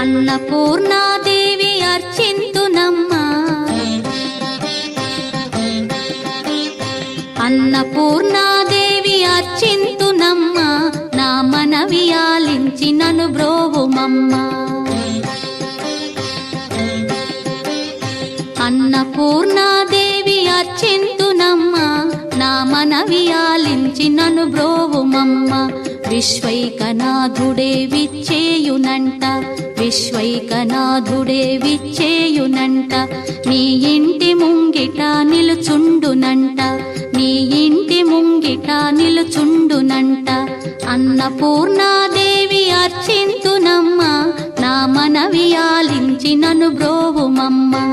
అన్నపూర్ణాదేవి అర్చింతునమ్మా, అన్నపూర్ణాదేవి అర్చింతునమ్మా, నా మనవి ఆలించి నన్ను బ్రోవుమమ్మా. అన్నపూర్ణాదేవి అర్చింతునమ్మా, నా మనవి ఆలించి నన్ను బ్రోవుమమ్మా. విశ్వైకనాథుడే విచ్చేయునంట, విశ్వైకనాథుడే విచ్చేయునంట, నీ ఇంటి ముంగిట నిలుచుండునంట, నీ ఇంటి ముంగిట నిలుచుండునంట. అన్నపూర్ణాదేవి అర్చింతునమ్మా, నా మనవి ఆలించి నన్ను బ్రోవుమమ్మా.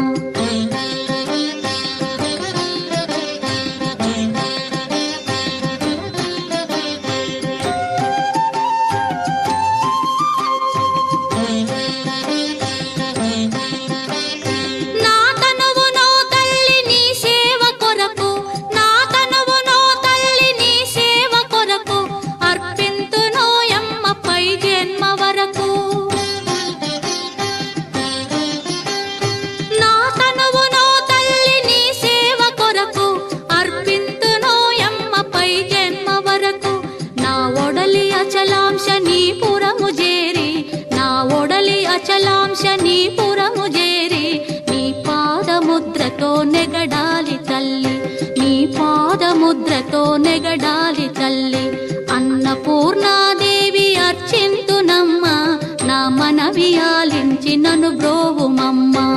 అచలాంశ నీ పురము చేరి, నీ పాదముద్రతో నెగడాలి తల్లి, నీ పాదముద్రతో నెగడాలి తల్లి. అన్నపూర్ణాదేవి అర్చింతునమ్మా, నా మనవి ఆలించి నన్ను బ్రోవుమమ్మా.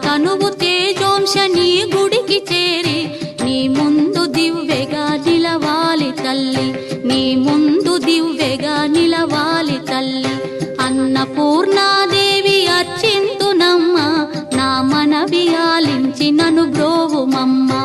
తనువు తేజోంశ నీ గుడికి చేరి, నీ ముందు దివ్వెగా నిలవాలి తల్లి, నీ ముందు దివ్వెగా నిలవాలి తల్లి. అన్నపూర్ణాదేవి అర్చింతునమ్మా, నా మనవి ఆలించి నన్ను బ్రోవుమమ్మా.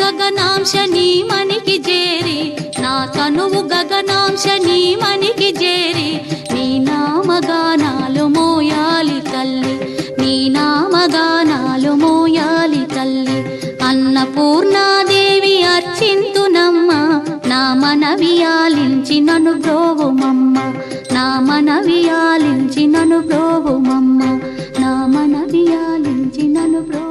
గగనాంశ నీ మనికి చేరి, నా తనువు గగనాంశ నీ మనికి చేరి, నీ నామగానాలు మోయాలి తల్లి, నీ నామగానాలు మోయాలి తల్లి. అన్నపూర్ణాదేవి అర్చింతునమ్మా, నా మనవి ఆలించి నన్ను బ్రోవుమమ్మా, నా మనవి ఆలించి నన్ను బ్రోవుమమ్మా, నా మనవి ఆలించి నన్ను బ్రో